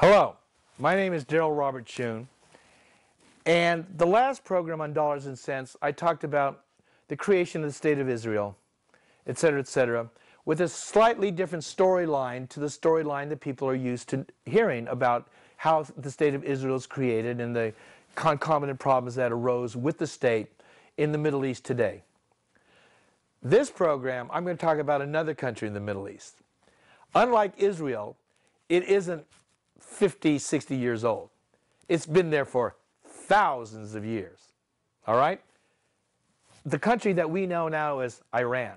Hello, my name is Darryl Robert Schoon, and the last program on Dollars and Cents, I talked about the creation of the State of Israel, etc., with a slightly different storyline to the storyline that people are used to hearing about how the State of Israel is created and the concomitant problems that arose with the state in the Middle East today. This program, I'm going to talk about another country in the Middle East. Unlike Israel, it isn't 50, 60 years old. It's been there for thousands of years. All right? The country that we know now is Iran.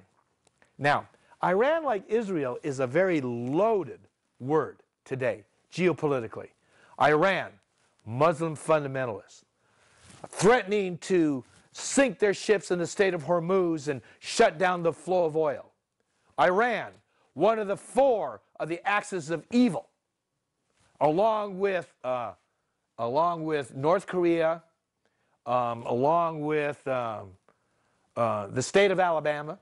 Now, Iran, like Israel, is a very loaded word today, geopolitically. Iran, Muslim fundamentalists, threatening to sink their ships in the Strait of Hormuz and shut down the flow of oil. Iran, one of the four of the axis of evil, along with North Korea, along with the state of Alabama.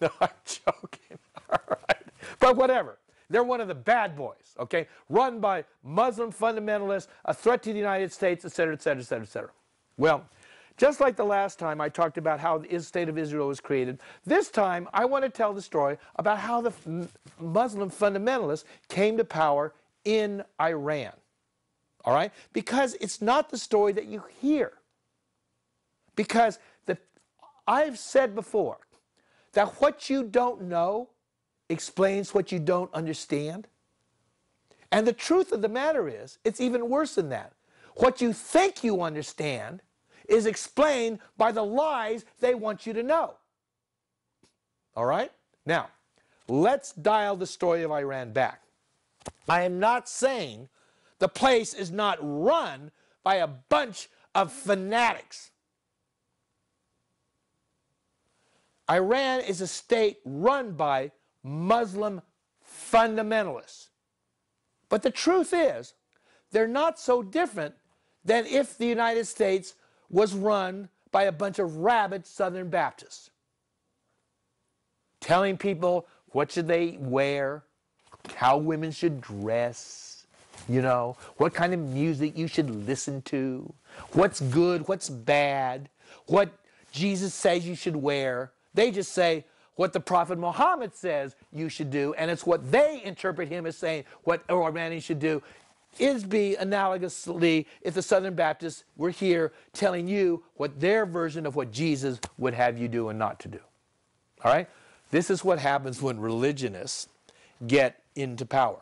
No, I'm joking. All right. But whatever. They're one of the bad boys, okay? Run by Muslim fundamentalists, a threat to the United States, etc., etc., etc., etc. Well, just like the last time I talked about how the State of Israel was created, this time I want to tell the story about how the Muslim fundamentalists came to power in Iran. All right? Because it's not the story that you hear. Because I've said before that what you don't know explains what you don't understand. And the truth of the matter is, it's even worse than that. What you think you understand is explained by the lies they want you to know. All right? Now, let's dial the story of Iran back. I am not saying the place is not run by a bunch of fanatics. Iran is a state run by Muslim fundamentalists. But the truth is, they're not so different than if the United States was run by a bunch of rabid Southern Baptists, telling people what should they wear, how women should dress, you know, what kind of music you should listen to, what's good, what's bad, what Jesus says you should wear. They just say what the Prophet Muhammad says you should do, and it's what they interpret him as saying what Iranians should do. Is be analogously if the Southern Baptists were here telling you what their version of what Jesus would have you do and not to do. All right? This is what happens when religionists get into power.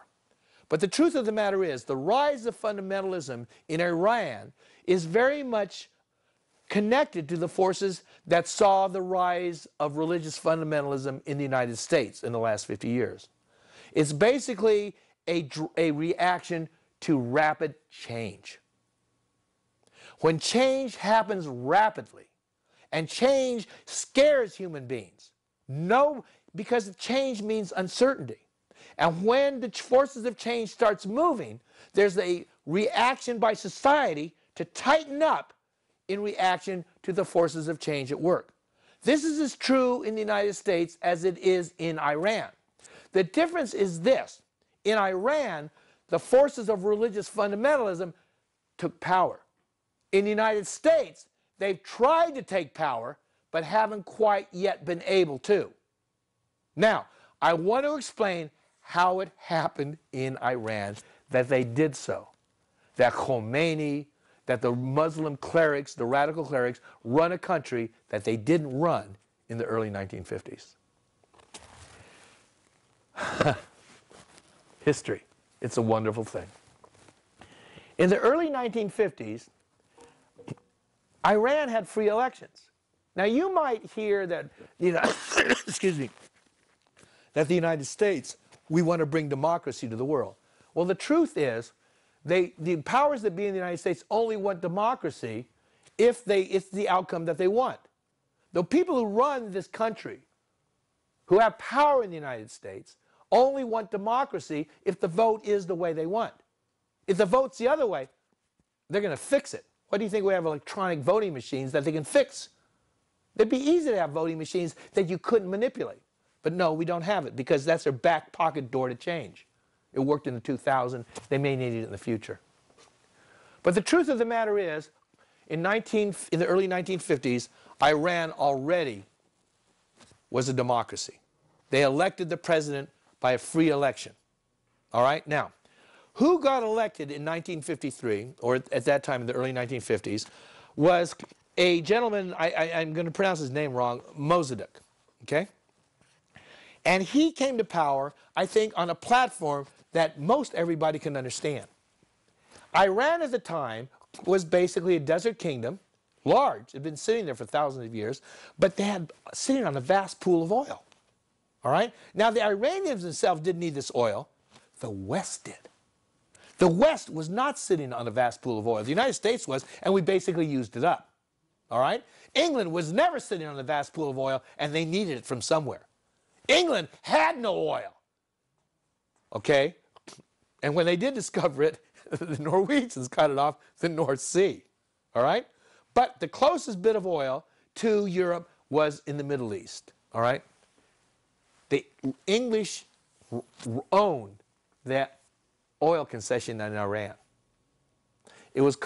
But the truth of the matter is, the rise of fundamentalism in Iran is very much connected to the forces that saw the rise of religious fundamentalism in the United States in the last 50 years. It's basically a reaction to rapid change. When change happens rapidly, and change scares human beings, because change means uncertainty. And when the forces of change starts moving, there's a reaction by society to tighten up in reaction to the forces of change at work. This is as true in the United States as it is in Iran. The difference is this. In Iran, the forces of religious fundamentalism took power. In the United States, they've tried to take power, but haven't quite yet been able to. Now, I want to explain how it happened in Iran that they did so. That Khomeini, that the Muslim clerics, the radical clerics, run a country that they didn't run in the early 1950s. History. It's a wonderful thing. In the early 1950s, Iran had free elections. Now you might hear that, excuse me, that the United States, we want to bring democracy to the world. Well, the truth is, the powers that be in the United States only want democracy if it's the outcome that they want. The people who run this country, who have power in the United States, only want democracy if the vote is the way they want. If the vote's the other way, they're going to fix it. Why do you think we have electronic voting machines that they can fix? It'd be easy to have voting machines that you couldn't manipulate. But no, we don't have it because that's their back pocket door to change. It worked in the 2000s. They may need it in the future. But the truth of the matter is, in the early 1950s, Iran already was a democracy. They elected the president by a free election. All right? Now, who got elected in 1953, or at that time in the early 1950s, was a gentleman, I'm going to pronounce his name wrong, Mossadegh. Okay? And he came to power, I think, on a platform that most everybody can understand. Iran at the time was basically a desert kingdom, large. It had been sitting there for thousands of years, but they had sitting on a vast pool of oil. All right? Now, the Iranians themselves didn't need this oil. The West did. The West was not sitting on a vast pool of oil. The United States was, and we basically used it up. All right? England was never sitting on a vast pool of oil, and they needed it from somewhere. England had no oil. Okay? And when they did discover it, the Norwegians cut it off the North Sea. All right? But the closest bit of oil to Europe was in the Middle East. All right? The English owned that oil concession in Iran. It was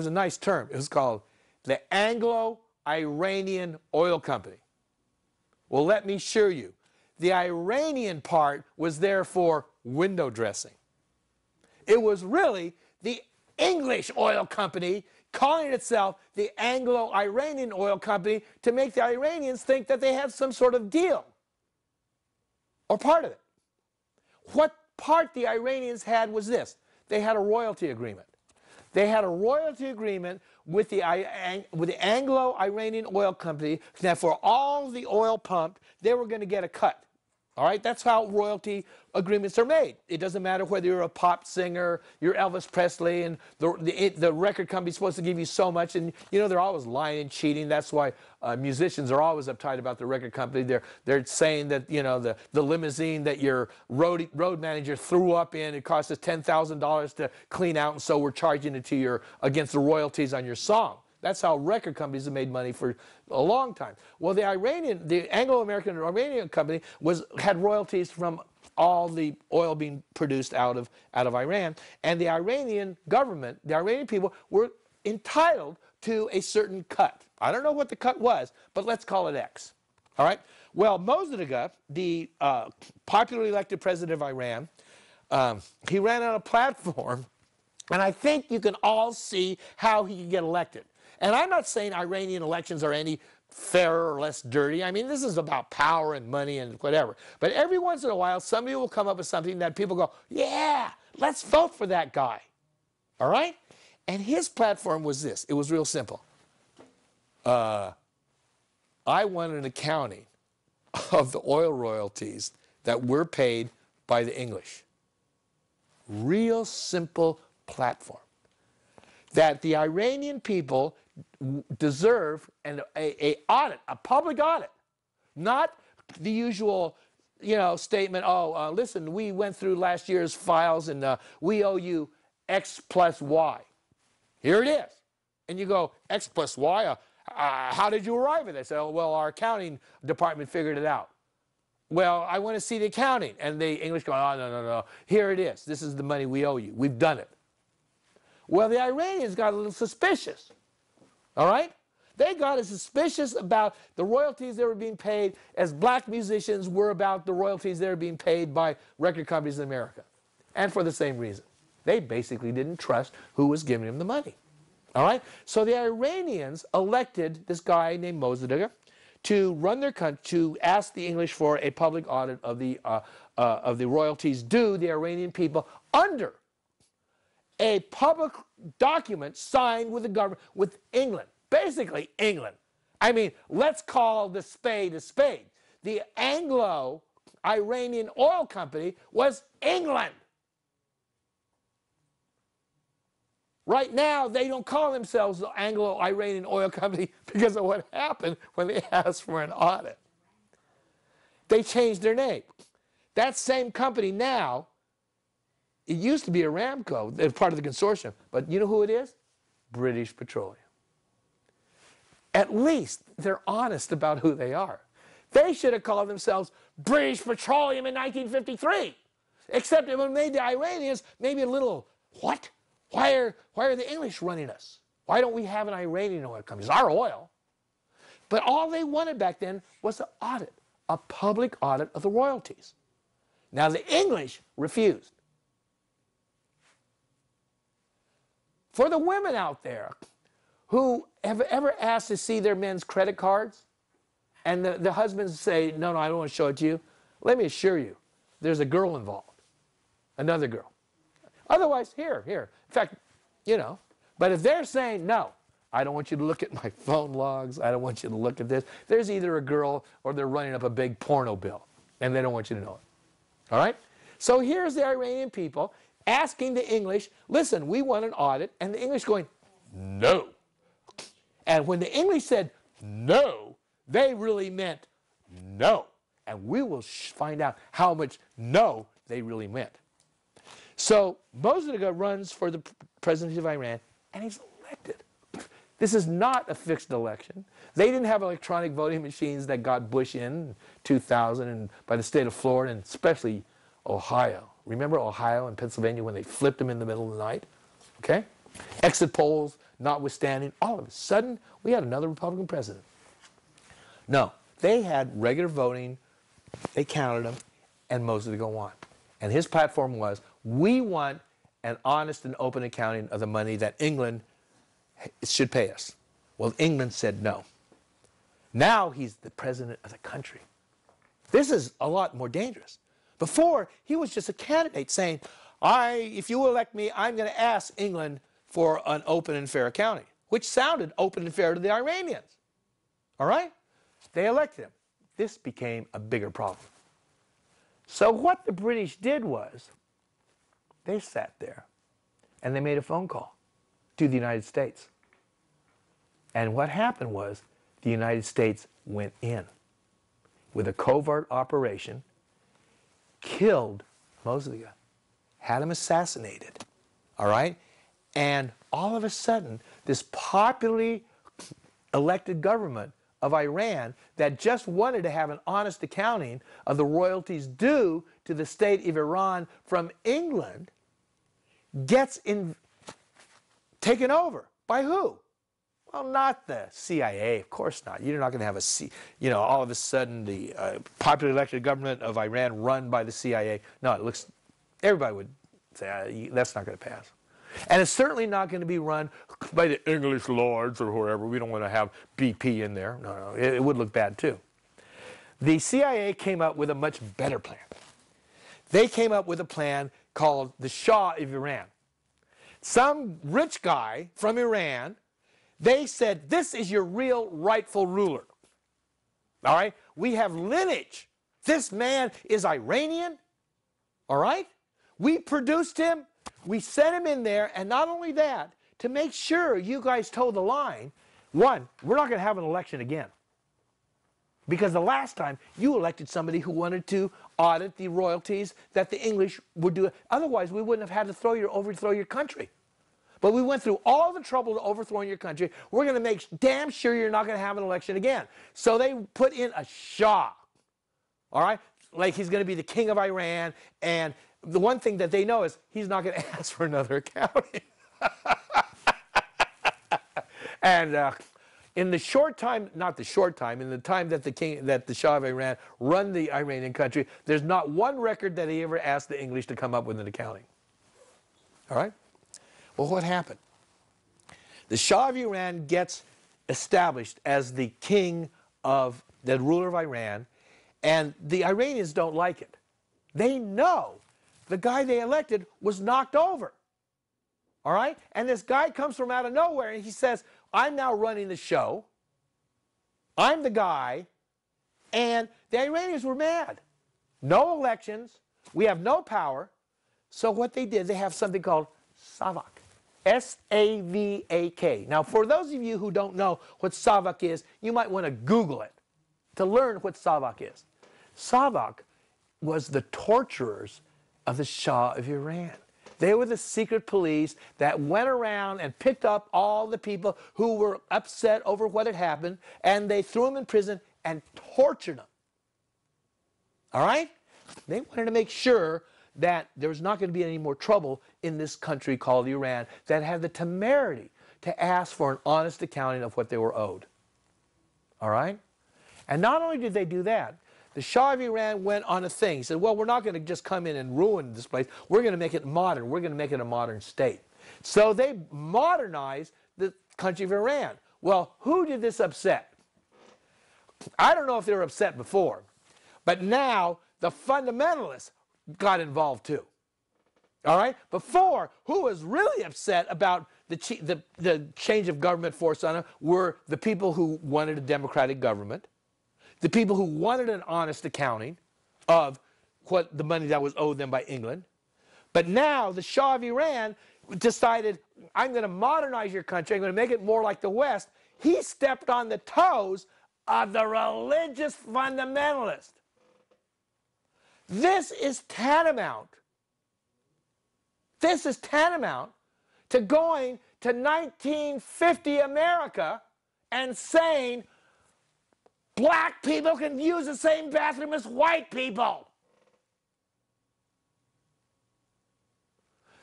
a nice term. It was called the Anglo-Iranian Oil Company. Well, let me assure you, the Iranian part was there for window dressing. It was really the English oil company calling itself the Anglo-Iranian Oil Company to make the Iranians think that they had some sort of deal or part of it. What part the Iranians had was this. They had a royalty agreement. They had a royalty agreement with the Anglo-Iranian Oil Company that for all the oil pumped, they were going to get a cut. All right? That's how royalty agreements are made. It doesn't matter whether you're a pop singer, you're Elvis Presley, and the record company's supposed to give you so much, and you know they're always lying and cheating. That's why musicians are always uptight about the record company. They're saying that, you know, the limousine that your road manager threw up in, it cost us $10,000 to clean out, and so we're charging it to your against the royalties on your song. That's how record companies have made money for a long time. Well, the Anglo-American Iranian Company had royalties from all the oil being produced out of Iran, and the Iranian government, the Iranian people, were entitled to a certain cut. I don't know what the cut was, but let's call it X. All right? Well, Mossadegh, the popularly elected president of Iran, he ran on a platform, and I think you can all see how he could get elected. And I'm not saying Iranian elections are any fairer or less dirty. I mean, this is about power and money and whatever. But every once in a while, somebody will come up with something that people go, yeah, let's vote for that guy. All right? And his platform was this. It was real simple. I want an accounting of the oil royalties that were paid by the English. Real simple platform. That the Iranian people deserve a audit, a public audit, not the usual, you know, statement. Oh, listen, we went through last year's files and we owe you X plus Y. Here it is, and you go X plus Y. How did you arrive at this? Oh, well, our accounting department figured it out. Well, I want to see the accounting, and the English go, oh no. Here it is. This is the money we owe you. We've done it. Well, the Iranians got a little suspicious, all right? They got as suspicious about the royalties that were being paid as black musicians were about the royalties that were being paid by record companies in America. And for the same reason. They basically didn't trust who was giving them the money, all right? So the Iranians elected this guy named Mossadegh to run their country, to ask the English for a public audit of the royalties due the Iranian people under a public document signed with the government, with England, basically England. I mean, let's call the spade a spade. The Anglo-Iranian Oil Company was England. Right now, they don't call themselves the Anglo-Iranian Oil Company because of what happened when they asked for an audit. They changed their name. That same company now, it used to be Aramco, it's part of the consortium, but you know who it is? British Petroleum. At least they're honest about who they are. They should have called themselves British Petroleum in 1953. Except it made the Iranians maybe a little, what? Why are the English running us? Why don't we have an Iranian oil company? It's our oil. But all they wanted back then was an audit, a public audit of the royalties. Now the English refused. For the women out there who have ever asked to see their men's credit cards, and the husbands say, no, I don't want to show it to you, let me assure you, there's a girl involved, another girl. Otherwise, here. In fact, but if they're saying, no, I don't want you to look at my phone logs, I don't want you to look at this, there's either a girl or they're running up a big porno bill, and they don't want you to know it. All right? So here's the Iranian people asking the English, listen, we want an audit, and the English going, no. And when the English said no, they really meant no. And we will find out how much no they really meant. So Mossadegh runs for the presidency of Iran, and he's elected. This is not a fixed election. They didn't have electronic voting machines that got Bush in 2000 and by the state of Florida, and especially Ohio. Remember Ohio and Pennsylvania when they flipped them in the middle of the night? Okay? Exit polls notwithstanding, all of a sudden, we had another Republican president. No, they had regular voting, they counted them, and Mossadegh won. And his platform was, we want an honest and open accounting of the money that England should pay us. Well, England said no. Now he's the president of the country. This is a lot more dangerous. Before, he was just a candidate saying, if you elect me, I'm going to ask England for an open and fair accounting, which sounded open and fair to the Iranians. All right? They elected him. This became a bigger problem. So what the British did was, they sat there and they made a phone call to the United States. And what happened was, the United States went in with a covert operation, killed Mossadegh, had him assassinated, all right? And all of a sudden, this popularly elected government of Iran that just wanted to have an honest accounting of the royalties due to the state of Iran from England gets taken over. By who? Well, not the CIA, of course not. You're not going to have all of a sudden the popularly elected government of Iran run by the CIA. No, everybody would say, that's not going to pass. And it's certainly not going to be run by the English lords or whoever. We don't want to have BP in there. No, it would look bad too. The CIA came up with a much better plan. They came up with a plan called the Shah of Iran. Some rich guy from Iran, they said, this is your real rightful ruler. All right? We have lineage. This man is Iranian. All right? We produced him. We sent him in there, and not only that, to make sure you guys toe the line, one, we're not going to have an election again. Because the last time, you elected somebody who wanted to audit the royalties that the English would do. Otherwise, we wouldn't have had to overthrow your country. But we went through all the trouble to overthrowing your country. We're going to make damn sure you're not going to have an election again. So they put in a Shah. All right? Like he's going to be the king of Iran, and the one thing that they know is he's not going to ask for another accounting. And in the short time, not the short time, in the time that the Shah of Iran run the Iranian country, there's not one record that he ever asked the English to come up with an accounting. All right? Well, what happened? The Shah of Iran gets established as the king of the ruler of Iran, and the Iranians don't like it. They know the guy they elected was knocked over. All right? And this guy comes from out of nowhere and he says, I'm now running the show. I'm the guy. And the Iranians were mad. No elections. We have no power. So what they did, they have something called SAVAK. S-A-V-A-K. Now, for those of you who don't know what SAVAK is, you might want to Google it to learn what SAVAK is. SAVAK was the torturers of the Shah of Iran. They were the secret police that went around and picked up all the people who were upset over what had happened, and they threw them in prison and tortured them. All right? They wanted to make sure that there's not going to be any more trouble in this country called Iran that had the temerity to ask for an honest accounting of what they were owed. All right? And not only did they do that, the Shah of Iran went on a thing. He said, well, we're not going to just come in and ruin this place. We're going to make it modern. We're going to make it a modern state. So they modernized the country of Iran. Well, who did this upset? I don't know if they were upset before, but now the fundamentalists got involved too. All right? Before, who was really upset about the change of government forced on them were the people who wanted a democratic government, the people who wanted an honest accounting of what the money that was owed them by England. But now the Shah of Iran decided, I'm going to modernize your country, I'm going to make it more like the West. He stepped on the toes of the religious fundamentalist. This is tantamount. This is tantamount to going to 1950 America and saying black people can use the same bathroom as white people.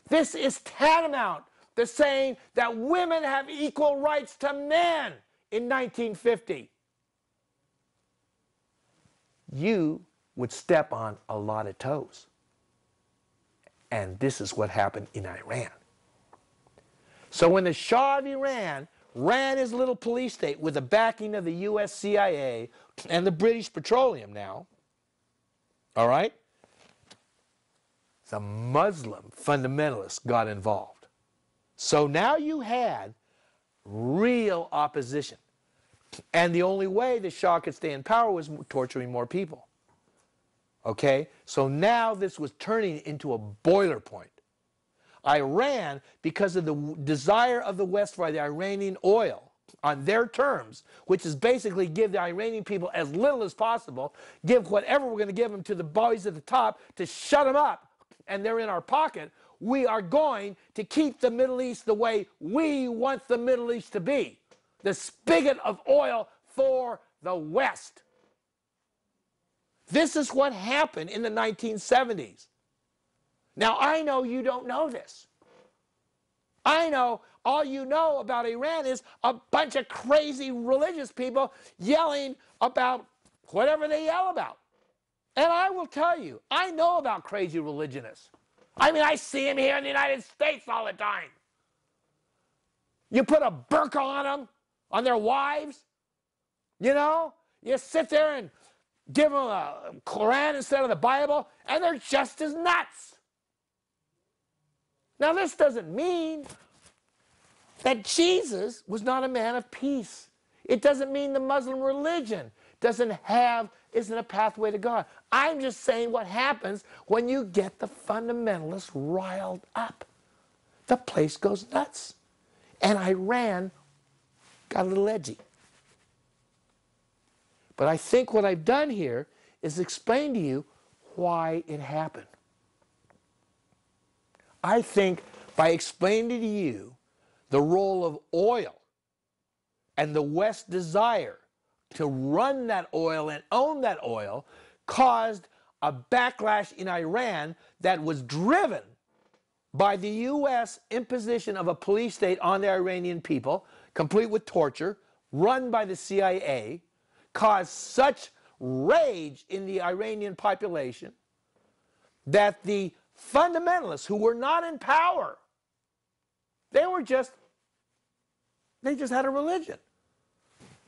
This is tantamount to saying that women have equal rights to men in 1950. You would step on a lot of toes. And this is what happened in Iran. So when the Shah of Iran ran his little police state with the backing of the US CIA and the British Petroleum now, all right, the Muslim fundamentalists got involved. So now you had real opposition. And the only way the Shah could stay in power was torturing more people. Okay? So now this was turning into a boiler point. Iran, because of the desire of the West for the Iranian oil on their terms, which is basically give the Iranian people as little as possible, give whatever we're going to give them to the boys at the top to shut them up, and they're in our pocket, we are going to keep the Middle East the way we want the Middle East to be. The spigot of oil for the West. This is what happened in the 1970s. Now, I know you don't know this. I know all you know about Iran is a bunch of crazy religious people yelling about whatever they yell about. And I will tell you, I know about crazy religionists. I mean, I see them here in the United States all the time. You put a burqa on them, on their wives, you know? You sit there and give them a Quran instead of the Bible, and they're just as nuts. Now, this doesn't mean that Jesus was not a man of peace. It doesn't mean the Muslim religion isn't a pathway to God. I'm just saying what happens when you get the fundamentalists riled up. The place goes nuts. And Iran got a little edgy. But I think what I've done here is explain to you why it happened. I think by explaining to you the role of oil and the West's desire to run that oil and own that oil caused a backlash in Iran that was driven by the U.S. imposition of a police state on the Iranian people, complete with torture, run by the CIA, caused such rage in the Iranian population that the fundamentalists who were not in power, they just had a religion.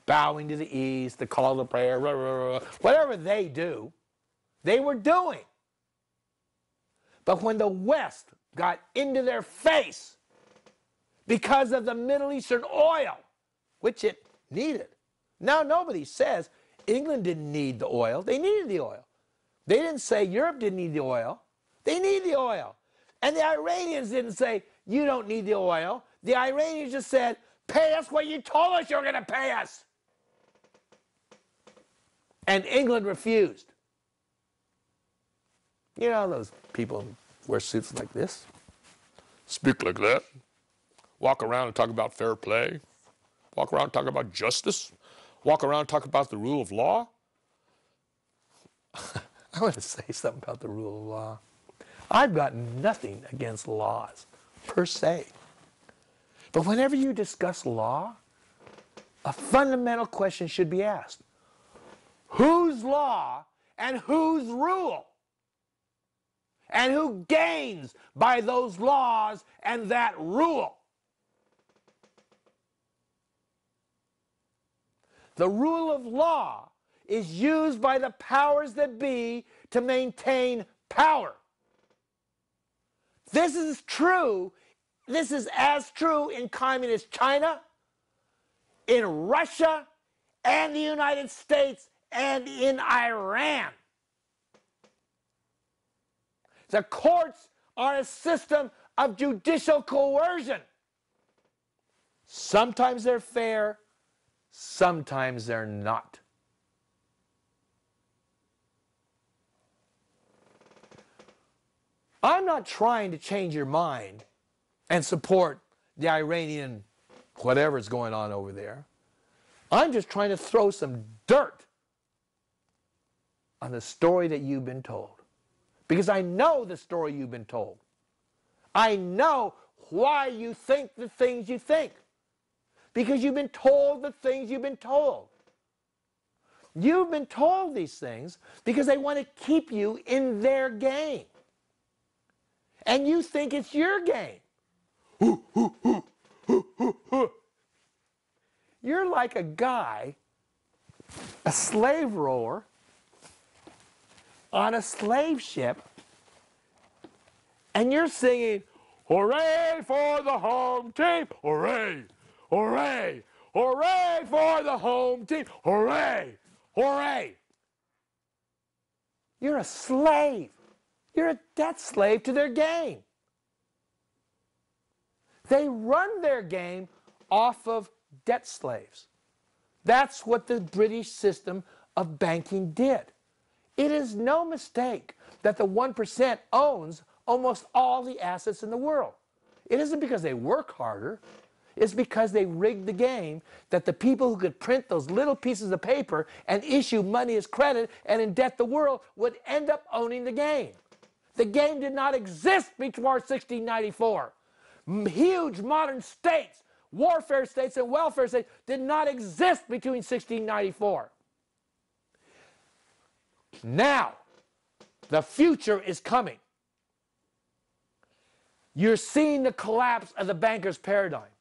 Bowing to the east, the call to prayer, rah, rah, rah, whatever they do, they were doing. But when the West got into their face because of the Middle Eastern oil, which it needed. Now nobody says England didn't need the oil. They needed the oil. They didn't say Europe didn't need the oil. They need the oil. And the Iranians didn't say, you don't need the oil. The Iranians just said, pay us what you told us you were going to pay us. And England refused. You know, those people wear suits like this, speak like that, walk around and talk about fair play, walk around and talk about justice, walk around and talk about the rule of law. I want to say something about the rule of law. I've got nothing against laws, per se. But whenever you discuss law, a fundamental question should be asked. Whose law and whose rule? And who gains by those laws and that rule? The rule of law is used by the powers that be to maintain power. This is true. This is as true in communist China, in Russia, and the United States, and in Iran. The courts are a system of judicial coercion. Sometimes they're fair, sometimes they're not. I'm not trying to change your mind and support the Iranian whatever's going on over there. I'm just trying to throw some dirt on the story that you've been told. Because I know the story you've been told. I know why you think the things you think. Because you've been told the things you've been told. You've been told these things because they want to keep you in their game. And you think it's your game. You're like a guy, a slave roller, on a slave ship, and you're singing, hooray for the home team, hooray, hooray, hooray for the home team, hooray, hooray. You're a slave. You're a debt slave to their game. They run their game off of debt slaves. That's what the British system of banking did. It is no mistake that the 1% owns almost all the assets in the world. It isn't because they work harder. It's because they rigged the game that the people who could print those little pieces of paper and issue money as credit and indebt the world would end up owning the game. The game did not exist before 1694. Huge modern states, warfare states and welfare states did not exist between 1694. Now, the future is coming. You're seeing the collapse of the banker's paradigm.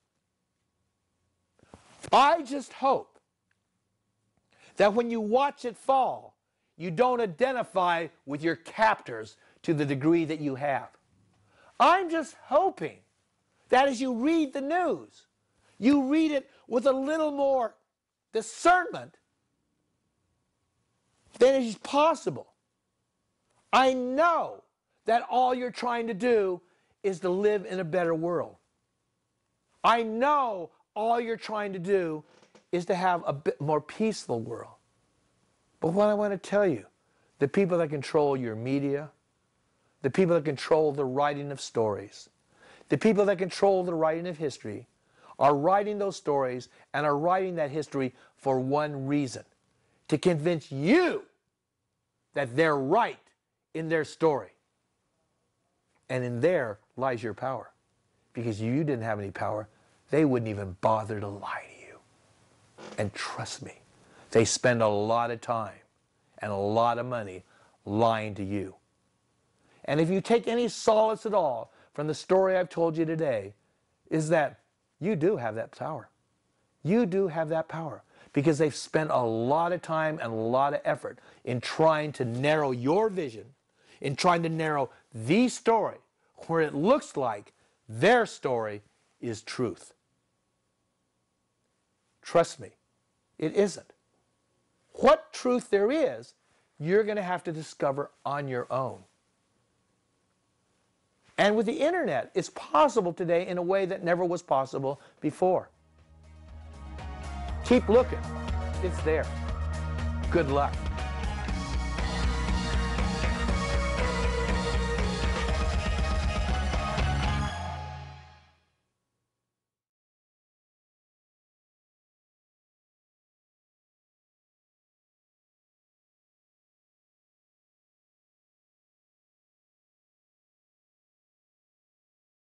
I just hope that when you watch it fall, you don't identify with your captors to the degree that you have. I'm just hoping that as you read the news, you read it with a little more discernment than is possible. I know that all you're trying to do is to live in a better world. I know all you're trying to do is to have a bit more peaceful world. But what I want to tell you, the people that control your media, the people that control the writing of stories, the people that control the writing of history, are writing those stories and are writing that history for one reason: to convince you that they're right in their story. And in there lies your power. Because if you didn't have any power, they wouldn't even bother to lie to you. And trust me, they spend a lot of time and a lot of money lying to you. And if you take any solace at all from the story I've told you today, is that you do have that power. You do have that power. Because they've spent a lot of time and a lot of effort in trying to narrow your vision, in trying to narrow the story, where it looks like their story is truth. Trust me, it isn't. What truth there is, you're going to have to discover on your own. And with the internet, it's possible today in a way that never was possible before. Keep looking. It's there. Good luck.